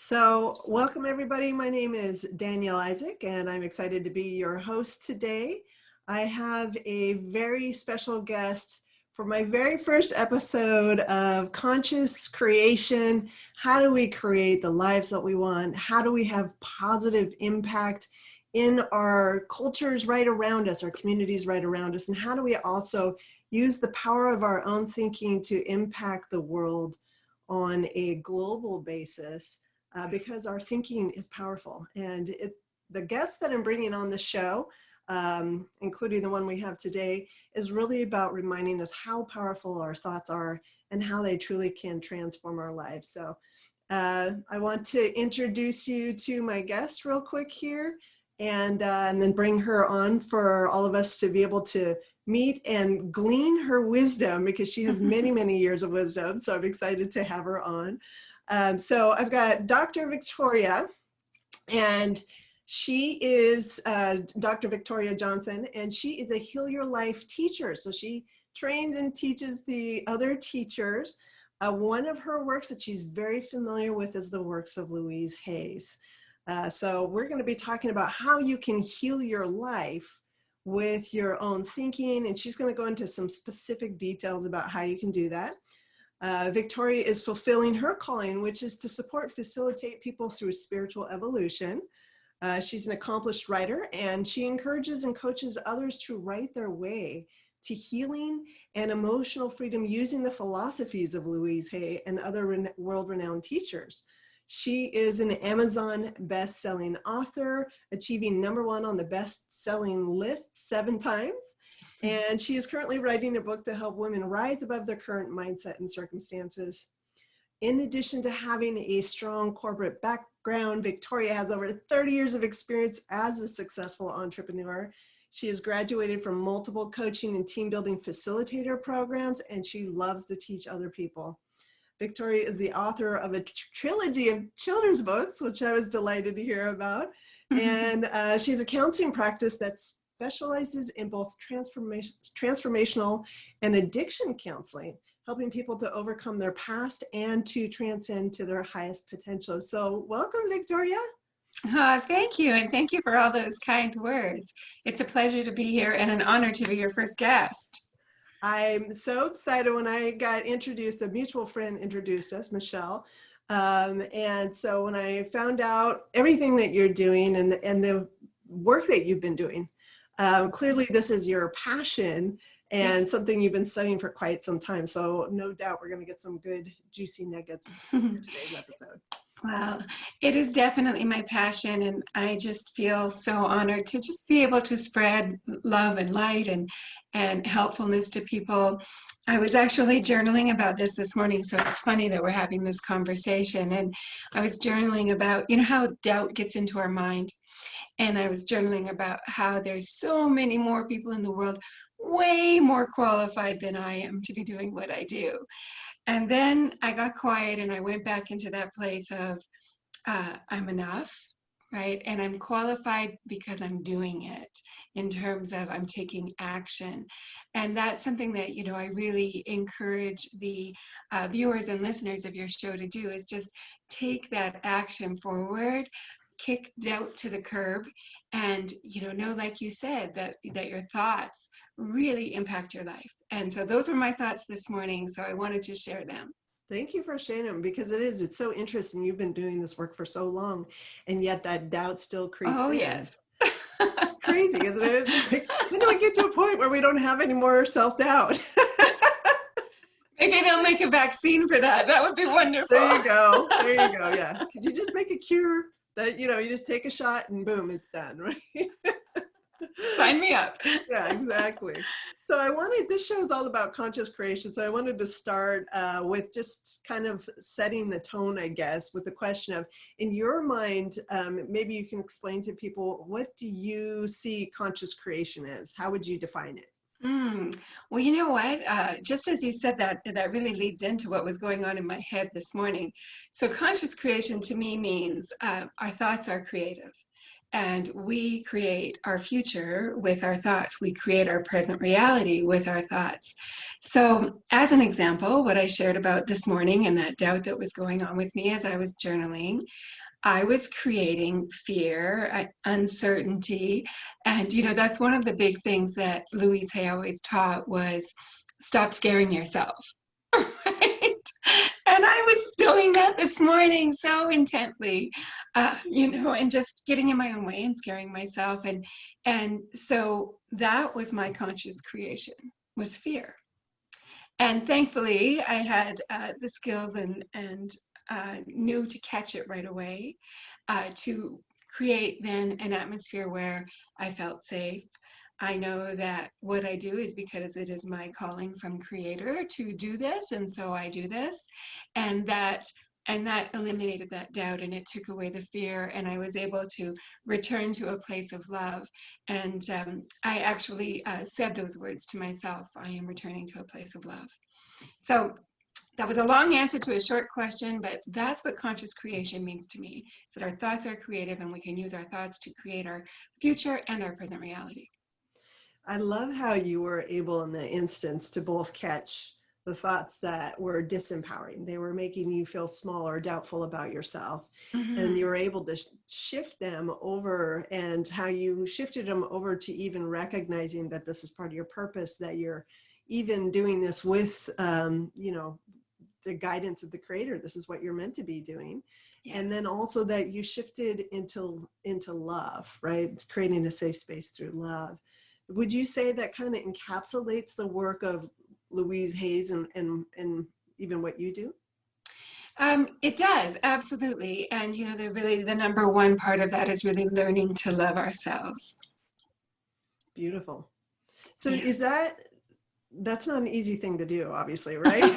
So, welcome everybody. My name is Danielle Isaac, and I'm excited to be your host today. I have a very special guest for my very first episode of Conscious Creation. How do we create the lives that we want? How do we have positive impact in our cultures right around us, our communities right around us? And how do we also use the power of our own thinking to impact the world on a global basis? Because our thinking is powerful. And the guests that I'm bringing on the show, including the one we have today, is really about reminding us how powerful our thoughts are and how they truly can transform our lives. So I want to introduce you to my guest real quick here, and then bring her on for all of us to be able to meet and glean her wisdom, because she has many, many years of wisdom. So I'm excited to have her on. So I've got Dr. Victoria, and she is Dr. Victoria Johnson, and she is a Heal Your Life teacher. So she trains and teaches the other teachers. One of her works that she's very familiar with is the works of Louise Hayes. So we're going to be talking about how you can heal your life with your own thinking, and she's going to go into some specific details about how you can do that. Victoria is fulfilling her calling, which is to facilitate people through spiritual evolution. She's an accomplished writer, and she encourages and coaches others to write their way to healing and emotional freedom using the philosophies of Louise Hay and other world-renowned teachers. She is an Amazon best-selling author, achieving #1 on the best-selling list 7 times. And she is currently writing a book to help women rise above their current mindset and circumstances. In addition to having a strong corporate background, Victoria has over 30 years of experience as a successful entrepreneur. She has graduated from multiple coaching and team building facilitator programs, and she loves to teach other people. Victoria is the author of a trilogy of children's books, which I was delighted to hear about. And she has a counseling practice that specializes in both transformational and addiction counseling, helping people to overcome their past and to transcend to their highest potential. So welcome, Victoria. Thank you. And thank you for all those kind words. It's a pleasure to be here and an honor to be your first guest. I'm so excited. When I got introduced, a mutual friend introduced us, Michelle. And so when I found out everything that you're doing and the work that you've been doing, clearly this is your passion and Yes. something you've been studying for quite some time. So no doubt we're going to get some good juicy nuggets for today's episode. Well, it is definitely my passion, and I just feel so honored to just be able to spread love and light and helpfulness to people. I was actually journaling about this morning, so it's funny that we're having this conversation. And I was journaling about, how doubt gets into our mind. And I was journaling about how there's so many more people in the world way more qualified than I am to be doing what I do. And then I got quiet and I went back into that place of I'm enough, right? And I'm qualified because I'm doing it, in terms of I'm taking action. And that's something that, I really encourage the viewers and listeners of your show to do, is just take that action forward, kick doubt to the curb, and know, like you said, that your thoughts really impact your life. And so those were my thoughts this morning, so I wanted to share them. Thank you for sharing them, because it's so interesting. You've been doing this work for so long, and yet that doubt still creeps in. Oh, yes. It's crazy, isn't it? It's like, when do we get to a point where we don't have any more self-doubt? Maybe they'll make a vaccine for that. That would be wonderful. There you go. There you go. Yeah. Could you just make a cure that, you just take a shot and boom, it's done, right? Sign me up. Yeah, exactly. So this show is all about conscious creation. So I wanted to start with just kind of setting the tone, I guess, with the question of, in your mind, maybe you can explain to people, what do you see conscious creation as? How would you define it? Well, you know what? Just as you said that really leads into what was going on in my head this morning. So conscious creation to me means our thoughts are creative. And we create our future with our thoughts. We create our present reality with our thoughts. So, as an example, what I shared about this morning and that doubt that was going on with me as I was journaling, I was creating fear, uncertainty. And, that's one of the big things that Louise Hay always taught was stop scaring yourself. Right? And I was doing that this morning so intently, and just getting in my own way and scaring myself. And so that was my conscious creation, was fear. And thankfully, I had the skills and knew to catch it right away, to create then an atmosphere where I felt safe. I know that what I do is because it is my calling from Creator to do this, and so I do this, and that eliminated that doubt, and it took away the fear, and I was able to return to a place of love. And I actually said those words to myself: I am returning to a place of love. So that was a long answer to a short question, but that's what conscious creation means to me, is that our thoughts are creative and we can use our thoughts to create our future and our present reality. I love how you were able in the instance to both catch the thoughts that were disempowering. They were making you feel small or doubtful about yourself. And you were able to shift them over, and how you shifted them over to even recognizing that this is part of your purpose, that you're even doing this with, the guidance of the Creator. This is what you're meant to be doing. Yes. And then also that you shifted into love, right? Creating a safe space through love. Would you say that kind of encapsulates the work of Louise Hayes and even what you do? It does, absolutely. And, the number one part of that is really learning to love ourselves. Beautiful. So yeah. That's not an easy thing to do, obviously, right?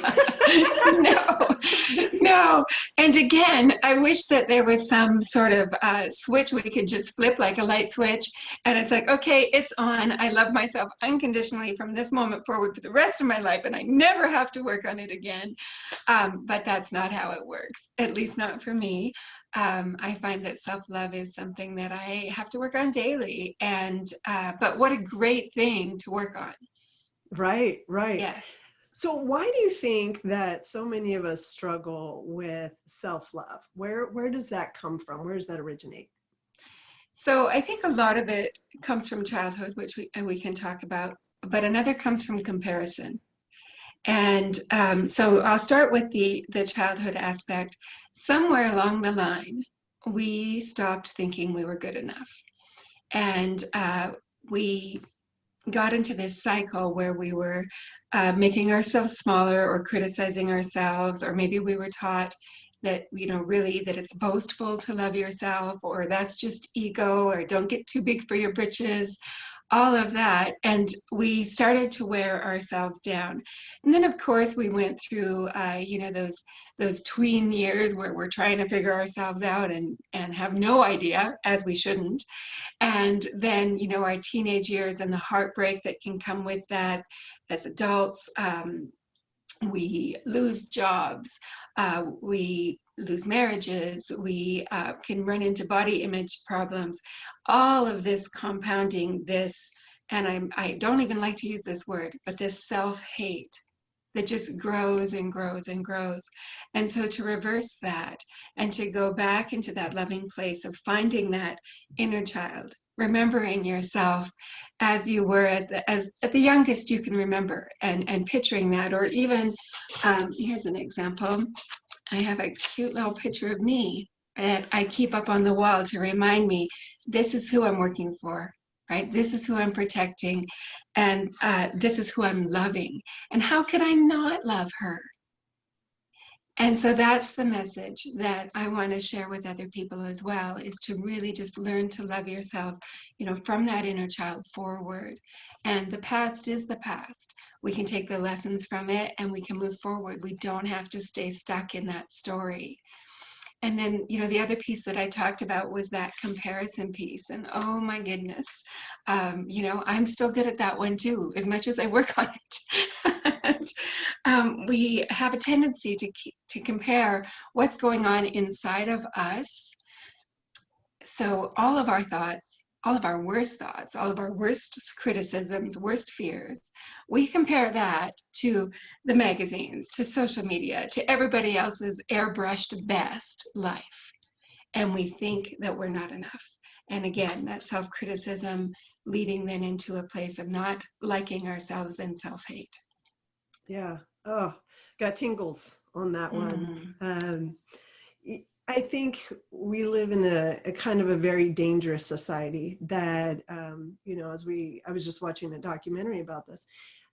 No. And again, I wish that there was some sort of switch we could just flip, like a light switch. And it's like, okay, it's on. I love myself unconditionally from this moment forward for the rest of my life, and I never have to work on it again. But that's not how it works, at least not for me. I find that self-love is something that I have to work on daily. But what a great thing to work on. Right. Yes. So why do you think that so many of us struggle with self-love? Where does that come from? Where does that originate? So I think a lot of it comes from childhood, which we can talk about, but another comes from comparison. And so I'll start with the childhood aspect. Somewhere along the line, we stopped thinking we were good enough. And we got into this cycle where we were making ourselves smaller or criticizing ourselves, or maybe we were taught that, really that it's boastful to love yourself, or that's just ego, or don't get too big for your britches, all of that. And we started to wear ourselves down. And then, of course, we went through, those tween years where we're trying to figure ourselves out and have no idea, as we shouldn't. And then, our teenage years and the heartbreak that can come with that. As adults, we lose jobs, we lose marriages, we can run into body image problems, all of this compounding this, and I don't even like to use this word, but this self-hate that just grows and grows and grows. And so to reverse that and to go back into that loving place of finding that inner child, remembering yourself as you were at the youngest you can remember, and picturing that, or even, here's an example. I have a cute little picture of me that I keep up on the wall to remind me this is who I'm working for, right? This is who I'm protecting, and this is who I'm loving. And how could I not love her? And so that's the message that I want to share with other people as well, is to really just learn to love yourself, from that inner child forward. And the past is the past. We can take the lessons from it and we can move forward. We don't have to stay stuck in that story. And then, the other piece that I talked about was that comparison piece. And oh my goodness, I'm still good at that one too, as much as I work on it. And, we have a tendency to compare what's going on inside of us So all of our thoughts, all of our worst thoughts, all of our worst criticisms, worst fears, we compare that to the magazines, to social media, to everybody else's airbrushed best life. And we think that we're not enough. And again, that self-criticism leading then into a place of not liking ourselves and self-hate. Yeah. Oh, got tingles on that one. Mm. I think we live in a kind of a very dangerous society that, you know, I was just watching a documentary about this.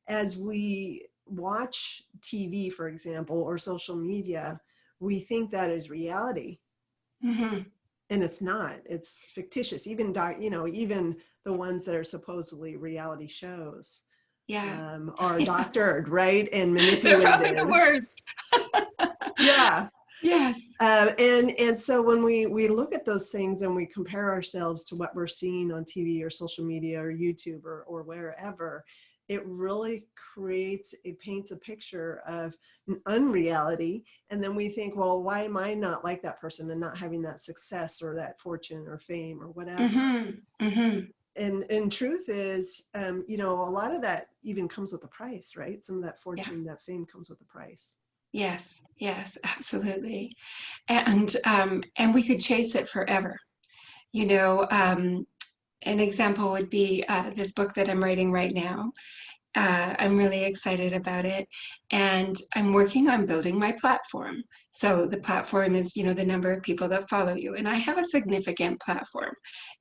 As we watch TV, for example, or social media, we think that is reality. Mm-hmm. And it's not. It's fictitious. Even, you know, even the ones that are supposedly reality shows Yeah. are doctored, right? And They're probably the manipulated. worst. Yeah. Yes. And so when we look at those things and we compare ourselves to what we're seeing on TV or social media or YouTube or wherever, it really paints a picture of an unreality. And then we think, well, why am I not like that person and not having that success or that fortune or fame or whatever? Mm-hmm. Mm-hmm. And truth is, you know, a lot of that even comes with a price, right? Some of that Yeah. fortune, that fame comes with a price. Yes. Yes. Absolutely. And we could chase it forever. You know, an example would be this book that I'm writing right now. I'm really excited about it, and I'm working on building my platform. So the platform is, you know, the number of people that follow you, and I have a significant platform.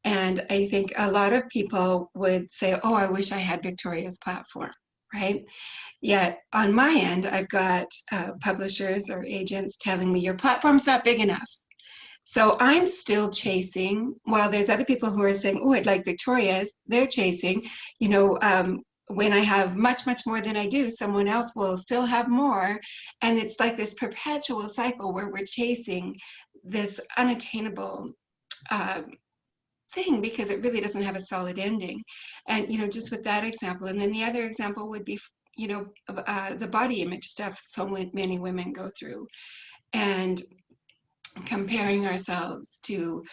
And I think a lot of people would say, "Oh, I wish I had Victoria's platform," right? Yet on my end, I've got publishers or agents telling me your platform's not big enough. So I'm still chasing, while there's other people who are saying, "Oh, I'd like Victoria's." They're chasing, you know, when I have much, much more than I do, someone else will still have more. And it's like this perpetual cycle where we're chasing this unattainable uh, thing because it really doesn't have a solid ending. And, you know, just with that example. And then the other example would be, you know, the body image stuff so many women go through. And comparing ourselves to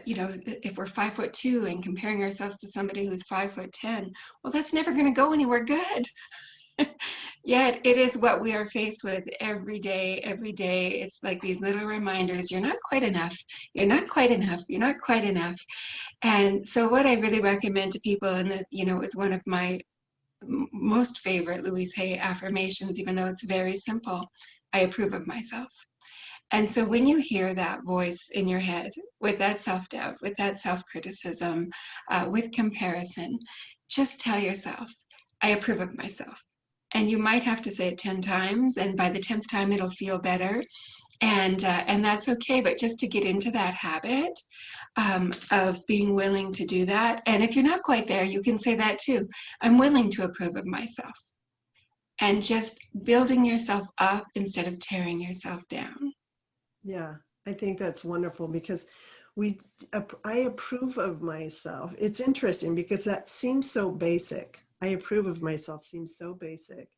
you know, if we're 5'2" and comparing ourselves to somebody who's 5'10", well, that's never going to go anywhere good. Yet it is what we are faced with every day. Every day, it's like these little reminders: you're not quite enough. You're not quite enough. You're not quite enough. And so, what I really recommend to people, and that, you know, is one of my most favorite Louise Hay affirmations, even though it's very simple: I approve of myself. And so when you hear that voice in your head with that self-doubt, with that self-criticism, with comparison, just tell yourself, I approve of myself. And you might have to say it 10 times, and by the 10th time, it'll feel better. And that's okay. But just to get into that habit of being willing to do that. And if you're not quite there, you can say that too. I'm willing to approve of myself. And just building yourself up instead of tearing yourself down. Yeah, I think that's wonderful because I approve of myself. It's interesting because that seems so basic. I approve of myself seems so basic.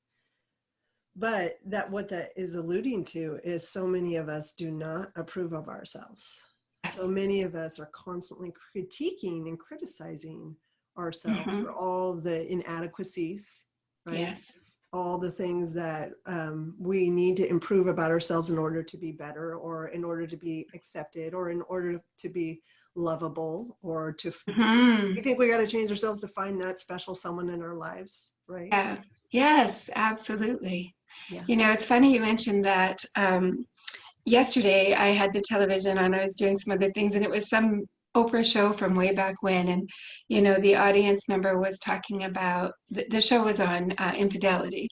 But that what that is alluding to is so many of us do not approve of ourselves. So Yes. many of us are constantly critiquing and criticizing ourselves Mm-hmm. for all the inadequacies, right? Yes. All the things that we need to improve about ourselves in order to be better or in order to be accepted or in order to be lovable or to Hmm. we think we got to change ourselves to find that special someone in our lives, right? Yeah. Yes, absolutely. Yeah. You know, it's funny you mentioned that. Yesterday, I had the television on. I was doing some other things, and it was some Oprah show from way back when. And, you know, the audience member was talking about the show was on infidelity.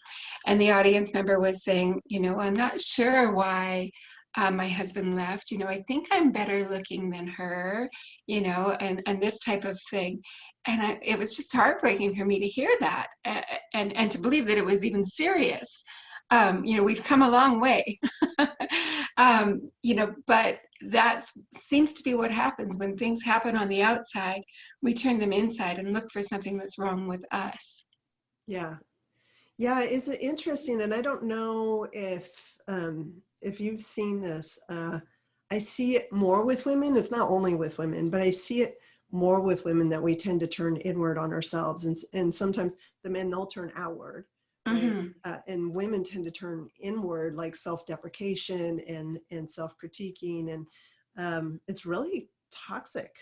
And the audience member was saying, you know, I'm not sure why my husband left. You know, I think I'm better looking than her, you know, and this type of thing. And it was just heartbreaking for me to hear that and to believe that it was even serious. You know, we've come a long way. You know, but that seems to be what happens when things happen on the outside. We turn them inside and look for something that's wrong with us. Yeah. Yeah, it's interesting, and I don't know if you've seen this. I see it more with women. It's not only with women, but I see it more with women that we tend to turn inward on ourselves. And sometimes the men, they'll turn outward, right? Mm-hmm. And women tend to turn inward, like self-deprecation and self-critiquing. And it's really toxic.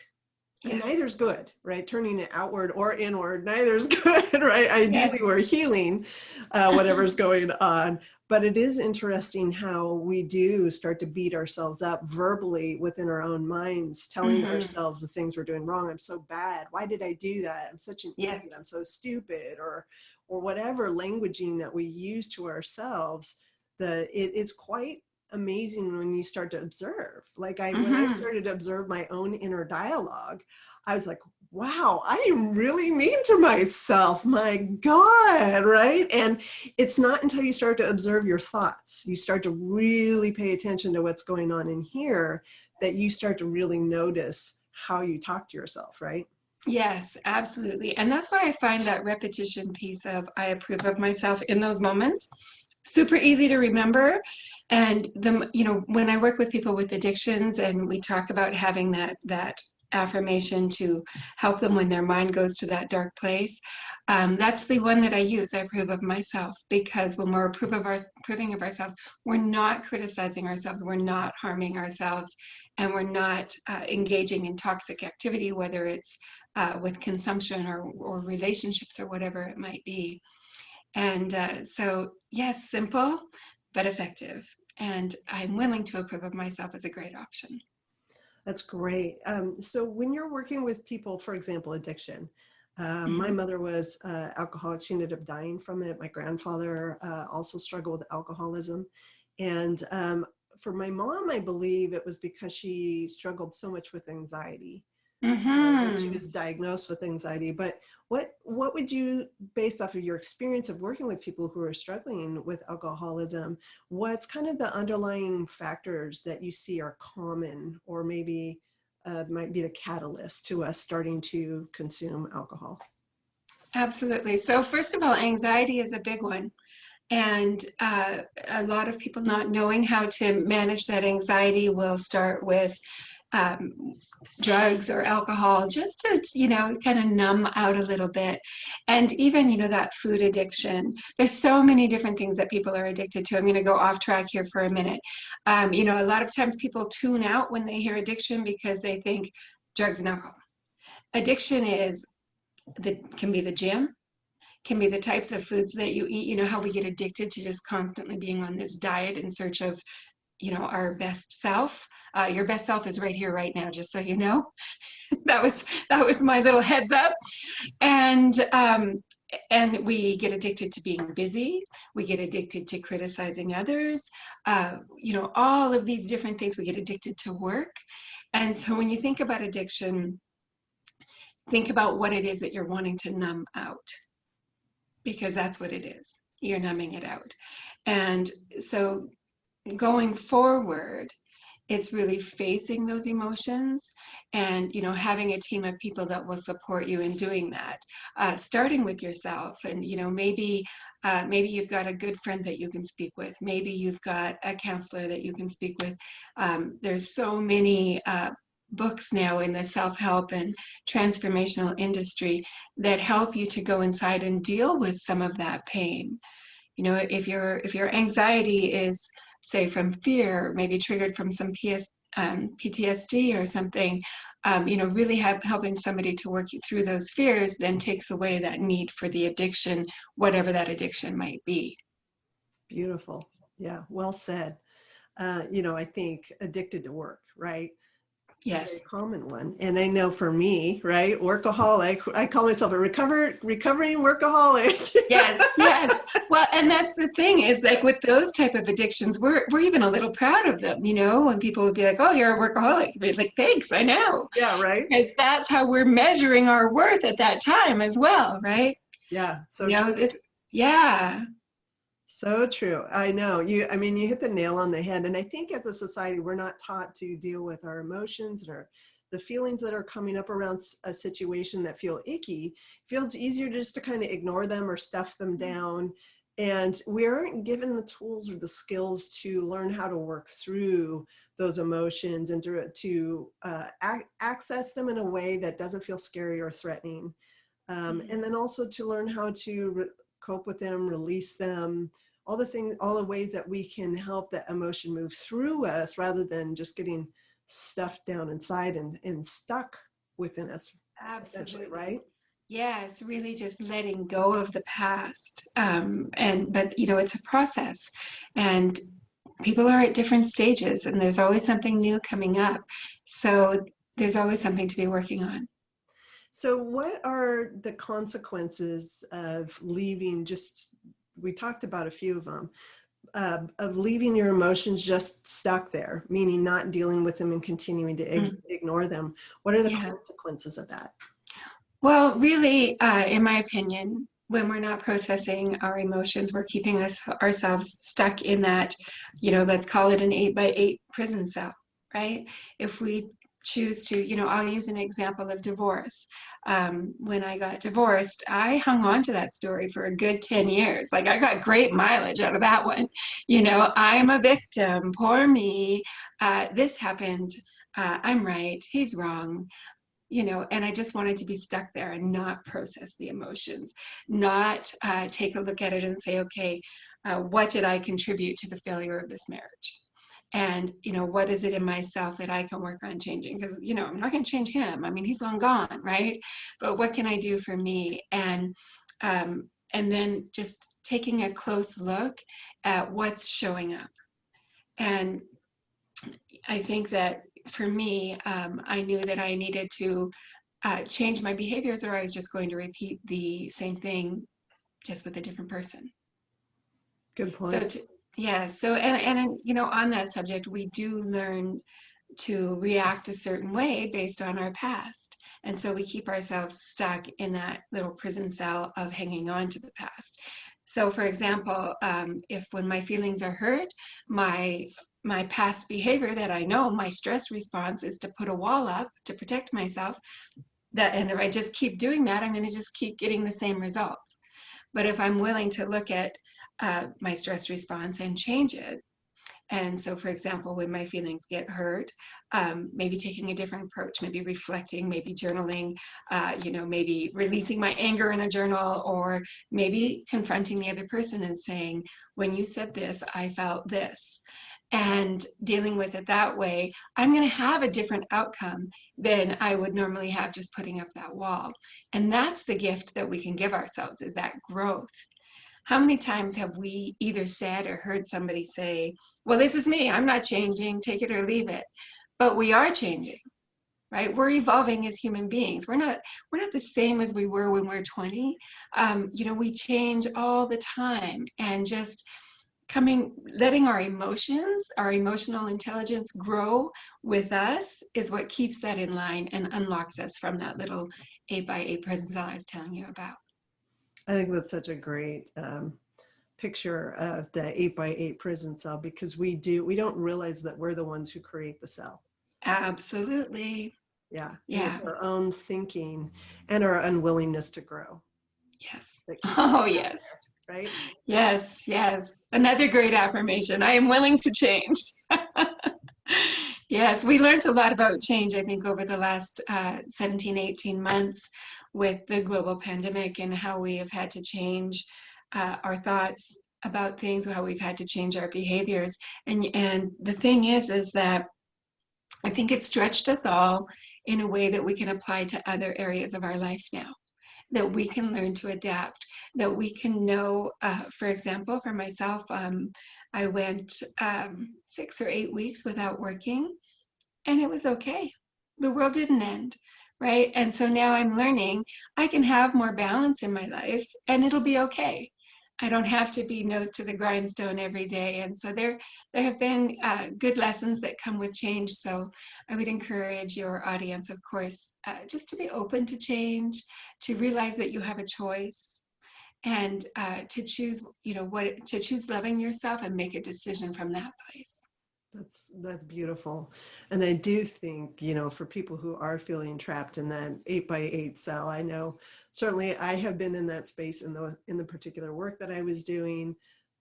And Yes. neither's good, right? Turning it outward or inward, neither's good, right? Ideally, Yes. we're healing whatever's going on. But it is interesting how we do start to beat ourselves up verbally within our own minds, telling Mm-hmm. ourselves the things we're doing wrong. I'm so bad. Why did I do that? I'm such an Yes. idiot. I'm so stupid, or whatever languaging that we use to ourselves. It's quite amazing when you start to observe. Like when I Mm-hmm. started to observe my own inner dialogue, I was like, wow, I am really mean to myself. My God, right? And it's not until you start to observe your thoughts, you start to really pay attention to what's going on in here, that you start to really notice how you talk to yourself, right? Yes, absolutely. And that's why I find that repetition piece of I approve of myself in those moments super easy to remember. And when I work with people with addictions and we talk about having that affirmation to help them when their mind goes to that dark place, that's the one that I use. I approve of myself, because when we're approving of ourselves, we're not criticizing ourselves, we're not harming ourselves, and we're not engaging in toxic activity, whether it's with consumption or relationships or whatever it might be. And so, yes, simple but effective. And I'm willing to approve of myself as a great option. That's great. So when you're working with people, for example, addiction, my Mm-hmm. mother was alcoholic. She ended up dying from it. My grandfather also struggled with alcoholism. And for my mom, I believe it was because she struggled so much with anxiety when she Mm-hmm. was diagnosed with anxiety. But what would you, based off of your experience of working with people who are struggling with alcoholism, what's kind of the underlying factors that you see are common, or maybe might be the catalyst to us starting to consume alcohol? Absolutely. So, first of all, anxiety is a big one. And a lot of people not knowing how to manage that anxiety will start with um, drugs or alcohol, just to kind of numb out a little bit. And even that food addiction, there's so many different things that people are addicted to. I'm going to go off track here for a minute. A lot of times people tune out when they hear addiction because they think drugs and alcohol. Addiction can be the gym, can be the types of foods that you eat. You know how we get addicted to just constantly being on this diet in search of our best self. Your best self is right here right now, just so you know. that was my little heads up. And we get addicted to being busy, we get addicted to criticizing others, all of these different things. We get addicted to work. And so when you think about addiction, think about what it is that you're wanting to numb out, because that's what it is. You're numbing it out. And so going forward, it's really facing those emotions and having a team of people that will support you in doing that, starting with yourself. And maybe you've got a good friend that you can speak with, maybe you've got a counselor that you can speak with. There's so many books now in the self-help and transformational industry that help you to go inside and deal with some of that pain. If your anxiety is, say, from fear, maybe triggered from some PTSD or something, really helping somebody to work you through those fears then takes away that need for the addiction, whatever that addiction might be. Beautiful. Yeah, well said. I think addicted to work, right? A very Yes. common one. And I know for me, right, workaholic, I call myself a recovering workaholic. Yes, yes. Well, and that's the thing, is like with those type of addictions, we're even a little proud of them, when people would be like, "Oh, you're a workaholic." We'd be like, "Thanks, I know." Yeah, right. Because that's how we're measuring our worth at that time as well, right? Yeah, so You know, true. this, yeah. So true. I know I mean, you hit the nail on the head. And I think as a society, we're not taught to deal with our emotions and the feelings that are coming up around a situation that feel icky. It feels easier just to kind of ignore them or stuff them down. And we aren't given the tools or the skills to learn how to work through those emotions and to access them in a way that doesn't feel scary or threatening. And then also to learn how to cope with them, release them, all the things, all the ways that we can help that emotion move through us rather than just getting stuffed down inside and stuck within us, essentially, Absolutely. right? Yes, really just letting go of the past. But it's a process, and people are at different stages, and there's always something new coming up. So there's always something to be working on. So what are the consequences of leaving, just, we talked about a few of them, of leaving your emotions just stuck there, meaning not dealing with them and continuing to ignore them? What are the Yeah. consequences of that? Well, really, in my opinion, when we're not processing our emotions, we're keeping ourselves stuck in that, let's call it an 8x8 prison cell, right? If we choose to, I'll use an example of divorce. When I got divorced, I hung on to that story for a good 10 years. Like, I got great mileage out of that one. I'm a victim, poor me, this happened, I'm right, he's wrong. And I just wanted to be stuck there and not process the emotions, not take a look at it and say, okay, what did I contribute to the failure of this marriage? And, what is it in myself that I can work on changing? Because, I'm not going to change him. I mean, he's long gone, right? But what can I do for me? And then just taking a close look at what's showing up. And I think that for me, I knew that I needed to change my behaviors, or I was just going to repeat the same thing just with a different person. Good So point. yeah, so on that subject, we do learn to react a certain way based on our past. And so we keep ourselves stuck in that little prison cell of hanging on to the past. So for example, if when my feelings are hurt, my past behavior that I know, my stress response is to put a wall up to protect myself. And if I just keep doing that, I'm going to just keep getting the same results. But if I'm willing to look at my stress response and change it, and so, for example, when my feelings get hurt, maybe taking a different approach, maybe reflecting, maybe journaling, maybe releasing my anger in a journal, or maybe confronting the other person and saying, when you said this, I felt this. And dealing with it that way, I'm going to have a different outcome than I would normally have just putting up that wall. And that's the gift that we can give ourselves, is that growth. How many times have we either said or heard somebody say, well, this is me, I'm not changing, take it or leave it. But we are changing, right? We're evolving as human beings. We're not the same as we were when we were 20. We change all the time, and just letting our emotions, our emotional intelligence grow with us is what keeps that in line and unlocks us from that little 8x8 prison that I was telling you about. I think that's such a great picture of the 8x8 prison cell, because we don't realize that we're the ones who create the cell. Absolutely. Yeah. And Yeah. it's our own thinking and our unwillingness to grow. Yes. That keeps Oh, yes. there, right? Yes. Yes. Another great affirmation. I am willing to change. Yes. We learned a lot about change, I think, over the last 17, 18 months with the global pandemic, and how we have had to change our thoughts about things, how we've had to change our behaviors. And the thing is that I think it stretched us all in a way that we can apply to other areas of our life now, that we can learn to adapt, that we can know, for example, for myself, I went 6 or 8 weeks without working, and it was okay. The world didn't end, right? And so now I'm learning I can have more balance in my life, and it'll be okay. I don't have to be nose to the grindstone every day. And so there have been good lessons that come with change. So I would encourage your audience, of course, just to be open to change, to realize that you have a choice, and to choose, to choose loving yourself and make a decision from that place. That's beautiful. And I do think, for people who are feeling trapped in that 8x8 cell, I know certainly I have been in that space in the particular work that I was doing.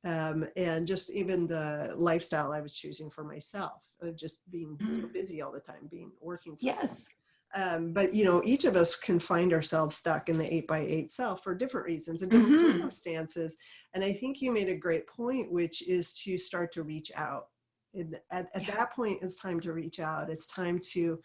and just even the lifestyle I was choosing for myself, of just being so Mhm. busy all the time, working so hard. Yes. But each of us can find ourselves stuck in the 8x8 self for different reasons and different Hmm. circumstances. And I think you made a great point, which is to start to reach out. At Yeah. that point, it's time to reach out. It's time to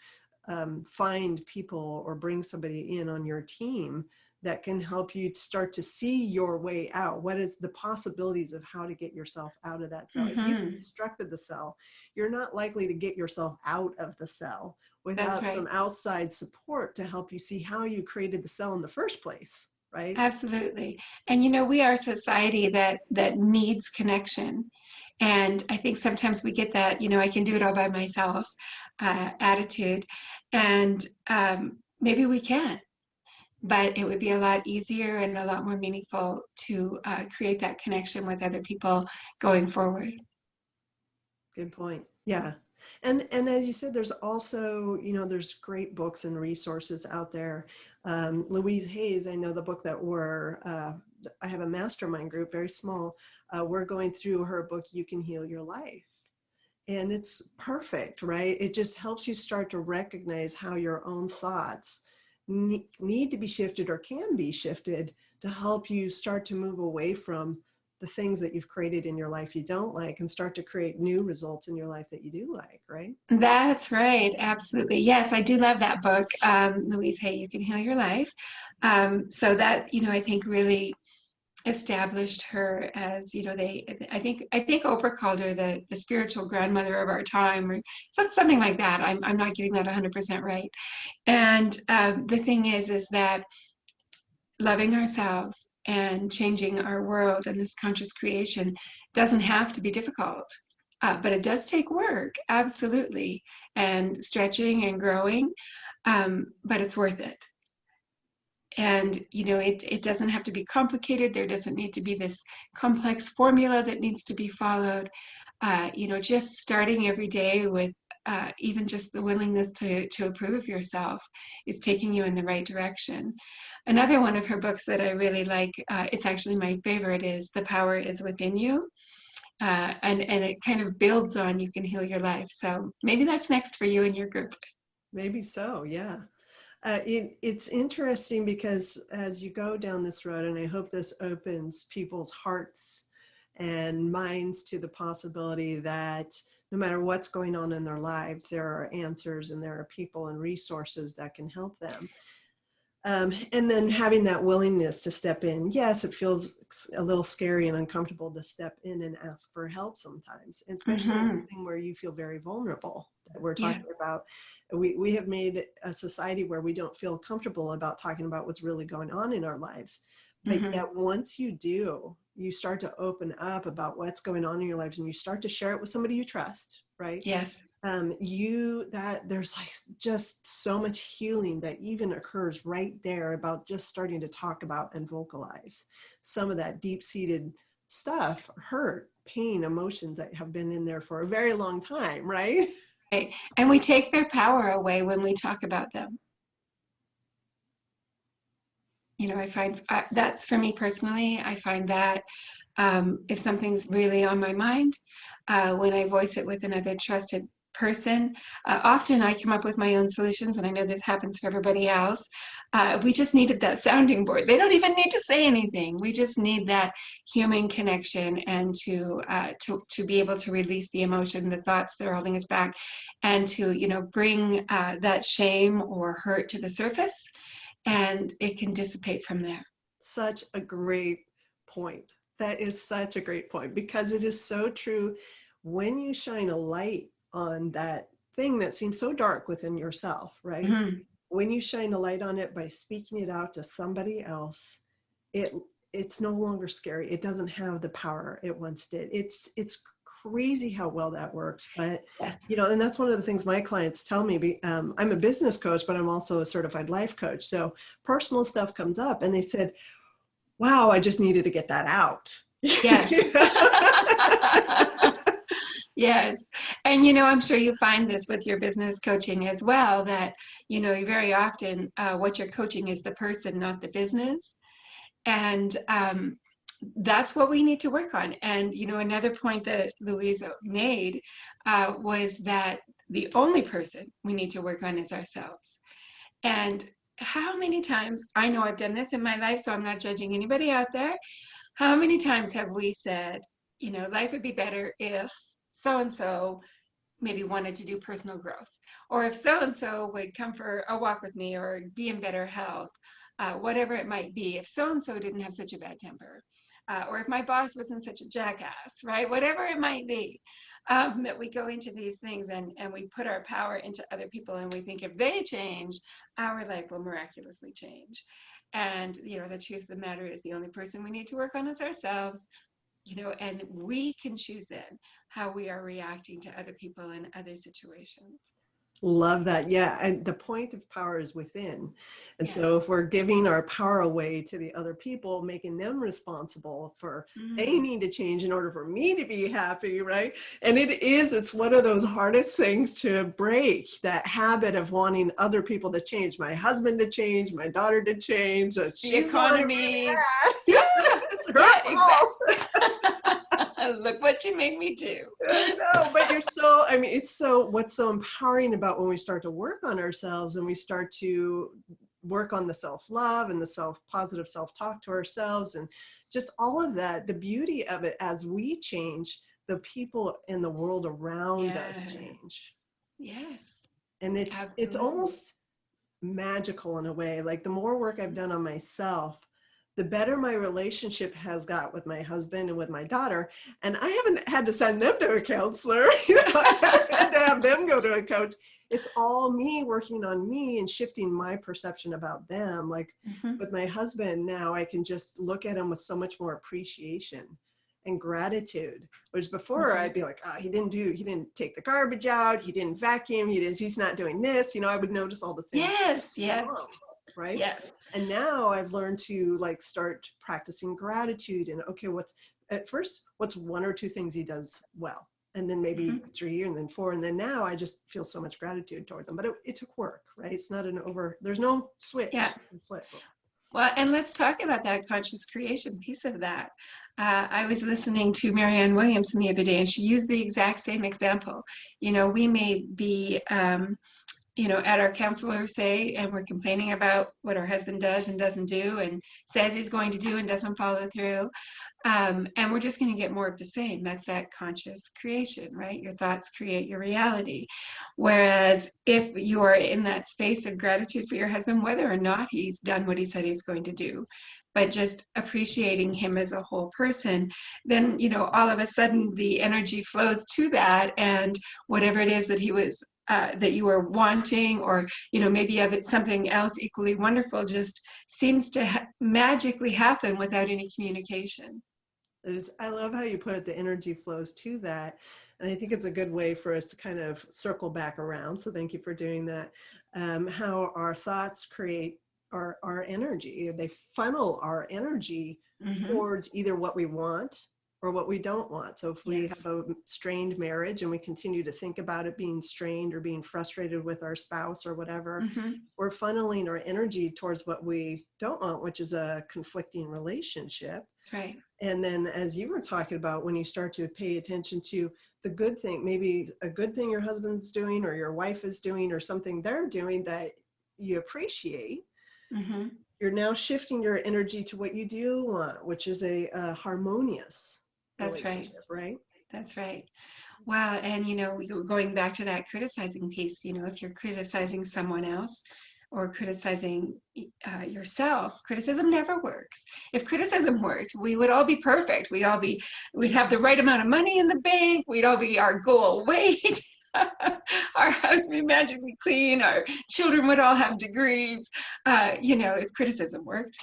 find people or bring somebody in on your team that can help you to start to see your way out. What is the possibilities of how to get yourself out of that cell? If you've Hmm. constructed the cell, you're not likely to get yourself out of the cell That's without some right. outside support to help you see how you created the cell in the first place, right? Absolutely. And we are a society that needs connection. And I think sometimes we get that, I can do it all by myself attitude. And maybe we can, but it would be a lot easier and a lot more meaningful to create that connection with other people going forward. Good point. Yeah. And as you said, there's also, there's great books and resources out there. Louise Hayes, I know the book that I have a mastermind group, very small. We're going through her book, You Can Heal Your Life. And it's perfect, right? It just helps you start to recognize how your own thoughts need to be shifted or can be shifted to help you start to move away from the things that you've created in your life you don't like and start to create new results in your life that you do like, right? That's right. Absolutely. Yes, I do love that book, Louise Hay, You Can Heal Your Life. So that, I think really established her as I think Oprah called her the spiritual grandmother of our time, or something like that. I'm not getting that 100% right. And the thing is that loving ourselves and changing our world and this conscious creation doesn't have to be difficult, but it does take work, absolutely, and stretching and growing, but it's worth it. And it doesn't have to be complicated. There doesn't need to be this complex formula that needs to be followed. Just starting every day with even just the willingness to approve of yourself is taking you in the right direction. Another one of her books that I really like, it's actually my favorite, is The Power Is Within You. And it kind of builds on You Can Heal Your Life. So maybe that's next for you and your group. Maybe so, yeah. It's interesting because as you go down this road, and I hope this opens people's hearts and minds to the possibility that no matter what's going on in their lives, there are answers and there are people and resources that can help them. And then having that willingness to step in. Yes, it feels a little scary and uncomfortable to step in and ask for help sometimes, especially in Hmm. something where you feel very vulnerable that we're talking Yes. about. We have made a society where we don't feel comfortable about talking about what's really going on in our lives. But Hmm. yet once you do, you start to open up about what's going on in your lives and you start to share it with somebody you trust, right? Yes. There's like just so much healing that even occurs right there about just starting to talk about and vocalize some of that deep-seated stuff, hurt, pain, emotions that have been in there for a very long time, right? Right. And we take their power away when we talk about them. I find that's for me personally. I find that if something's really on my mind, when I voice it with another trusted person, often I come up with my own solutions, and I know this happens for everybody else. We just needed that sounding board. They don't even need to say anything. We just need that human connection, and to be able to release the emotion, the thoughts that are holding us back, and to bring that shame or hurt to the surface, and it can dissipate from there. Such a great point. That is such a great point because it is so true. When you shine a light on that thing that seems so dark within yourself, right? Mhm. When you shine a light on it by speaking it out to somebody else, it it's no longer scary. It doesn't have the power it once did. It's crazy how well that works. But Yes. and that's one of the things my clients tell me. I'm a business coach, but I'm also a certified life coach. So personal stuff comes up, and they said, "Wow, I just needed to get that out." Yes. Yes. And I'm sure you find this with your business coaching as well, that very often what you're coaching is the person, not the business. And that's what we need to work on. And, another point that Louisa made was that the only person we need to work on is ourselves. And how many times, I know I've done this in my life, so I'm not judging anybody out there. How many times have we said, life would be better if so and so maybe wanted to do personal growth, or if so and so would come for a walk with me or be in better health, whatever it might be, if so and so didn't have such a bad temper, or if my boss wasn't such a jackass, right? Whatever it might be, that we go into these things and we put our power into other people, and we think if they change, our life will miraculously change. And the truth of the matter is, the only person we need to work on is ourselves. And we can choose then how we are reacting to other people in other situations. Love that. Yeah. And the point of power is within. And Yes. so if we're giving our power away to the other people, making them responsible for they need to change in order for me to be happy, right? And it's one of those hardest things to break, that habit of wanting other people to change, my husband to change, my daughter to change. So she's the economy. Yeah. It's her fault. Look what you made me do. I know, but what's so empowering about when we start to work on ourselves and we start to work on the self-love and the positive self-talk to ourselves and just all of that, the beauty of it, as we change, the people in the world around us change. Yes. And it's almost magical in a way. Like the more work I've done on myself, the better my relationship has got with my husband and with my daughter. And I haven't had to send them to a counselor. I haven't had to have them go to a coach. It's all me working on me and shifting my perception about them. Like with my husband now, I can just look at him with so much more appreciation and gratitude. Whereas before I'd be like, he didn't take the garbage out. He didn't vacuum. He's not doing this. I would notice all the things. Yes. Right? Yes. And now I've learned to start practicing gratitude and what's one or two things he does well, and then maybe 3 and then 4. And then now I just feel so much gratitude towards them, but it took work, right? It's not there's no switch. Yeah. Flip. Well, and let's talk about that conscious creation piece of that. I was listening to Marianne Williamson the other day, and she used the exact same example. We may be at our counselor, say, and we're complaining about what our husband does and doesn't do and says he's going to do and doesn't follow through. And we're just going to get more of the same. That's that conscious creation, right? Your thoughts create your reality. Whereas if you are in that space of gratitude for your husband, whether or not he's done what he said he's going to do, but just appreciating him as a whole person, then, all of a sudden the energy flows to that, and whatever it is that he was that you were wanting, or maybe of it something else equally wonderful, just seems to magically happen without any communication. I love how you put it, the energy flows to that. And I think it's a good way for us to kind of circle back around. So thank you for doing that. How our thoughts create our energy. They funnel our energy towards either what we want or what we don't want. So if we have a strained marriage and we continue to think about it being strained or being frustrated with our spouse or whatever, we're funneling our energy towards what we don't want, which is a conflicting relationship. Right. And then as you were talking about, when you start to pay attention to the good thing, maybe a good thing your husband's doing or your wife is doing or something they're doing that you appreciate, you're now shifting your energy to what you do want, which is a harmonious relationship, right? That's right. Wow. And, going back to that criticizing piece, if you're criticizing someone else or criticizing yourself, criticism never works. If criticism worked, we would all be perfect. We'd have the right amount of money in the bank. We'd all be our goal weight. Our house would be magically clean. Our children would all have degrees, if criticism worked.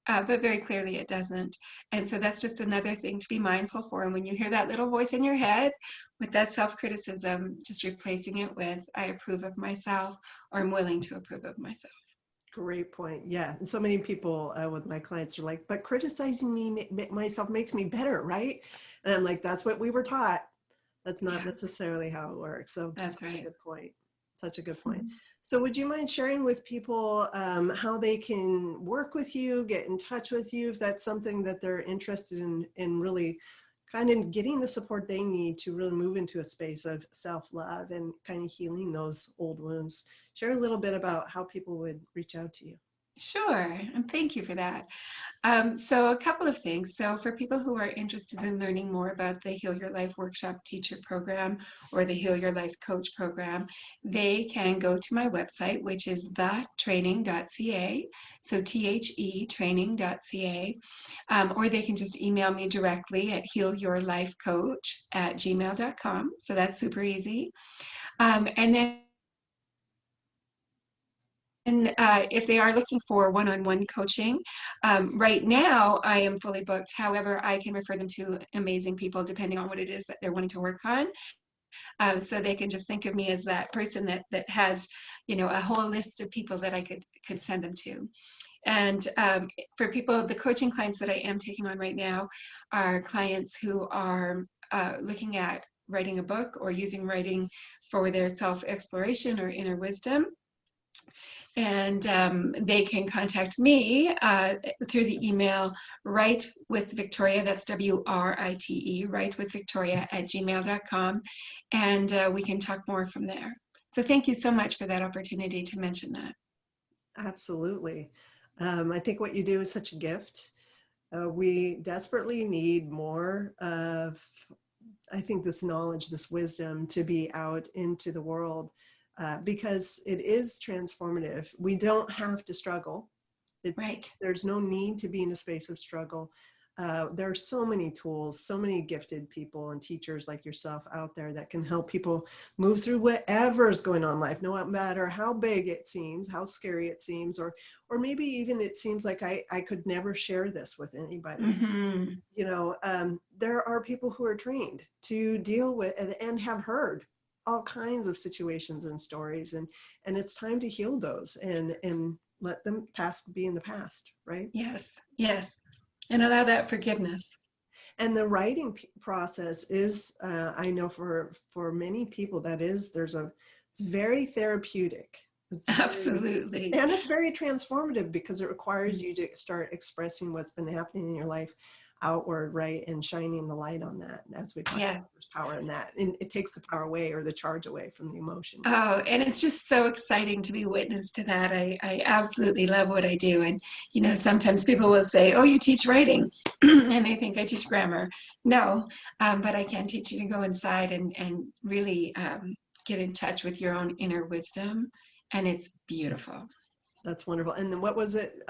But very clearly it doesn't. And so that's just another thing to be mindful for. And when you hear that little voice in your head with that self-criticism, just replacing it with, I approve of myself, or I'm willing to approve of myself. Great point. Yeah. And so many people with my clients are like, but criticizing myself makes me better, right? And I'm like, that's what we were taught. That's not necessarily how it works. So that's such right. a good point. Such a good point. So would you mind sharing with people how they can work with you, get in touch with you, if that's something that they're interested in really kind of getting the support they need to really move into a space of self-love and kind of healing those old wounds? Share a little bit about how people would reach out to you. Sure, and thank you for that. So a couple of things. So for people who are interested in learning more about the Heal Your Life Workshop Teacher Program or the Heal Your Life Coach Program, they can go to my website, which is thetraining.ca, so THE training.ca, or they can just email me directly at healyourlifecoach@gmail.com. So that's super easy. And then if they are looking for one-on-one coaching, right now I am fully booked. However, I can refer them to amazing people depending on what it is that they're wanting to work on. So they can just think of me as that person that has, a whole list of people that I could send them to. And for people, the coaching clients that I am taking on right now are clients who are looking at writing a book or using writing for their self-exploration or inner wisdom. And they can contact me through the email Write with Victoria, that's WRITE, Write with Victoria @gmail.com, and we can talk more from there. So thank you so much for that opportunity to mention that. Absolutely. I think what you do is such a gift. We desperately need more of, I think, this knowledge, this wisdom to be out into the world. Because it is transformative. We don't have to struggle. Right. There's no need to be in a space of struggle. There are so many tools, so many gifted people and teachers like yourself out there that can help people move through whatever is going on in life, no matter how big it seems, how scary it seems, or maybe even it seems like I could never share this with anybody. Mm-hmm. There are people who are trained to deal with and have heard all kinds of situations and stories, and it's time to heal those and let them be in the past, right? Yes, yes, and allow that forgiveness. And the writing process is, I know for many people it's very therapeutic. Absolutely. And it's very transformative because it requires you to start expressing what's been happening in your life outward, right? And shining the light on that. As we talked about, there's power in that. And it takes the power away or the charge away from the emotion. Oh, and it's just so exciting to be witness to that. I absolutely love what I do. And, sometimes people will say, oh, you teach writing, and they think I teach grammar. No, but I can teach you to go inside and really get in touch with your own inner wisdom. And it's beautiful. That's wonderful. And then what was it?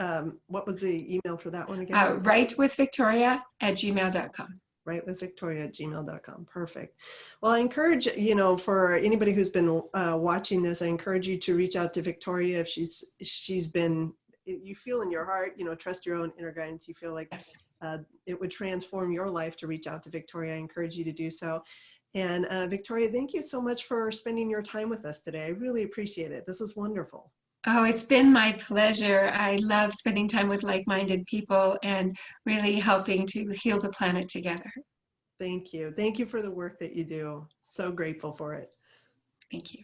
What was the email for that one again? writewithvictoria@gmail.com. writewithvictoria@gmail.com. Perfect. Well, I encourage, for anybody who's been watching this, I encourage you to reach out to Victoria if she's been, you feel in your heart, trust your own inner guidance. You feel like it would transform your life to reach out to Victoria. I encourage you to do so. And Victoria, thank you so much for spending your time with us today. I really appreciate it. This was wonderful. Oh, it's been my pleasure. I love spending time with like-minded people and really helping to heal the planet together. Thank you. Thank you for the work that you do. So grateful for it. Thank you.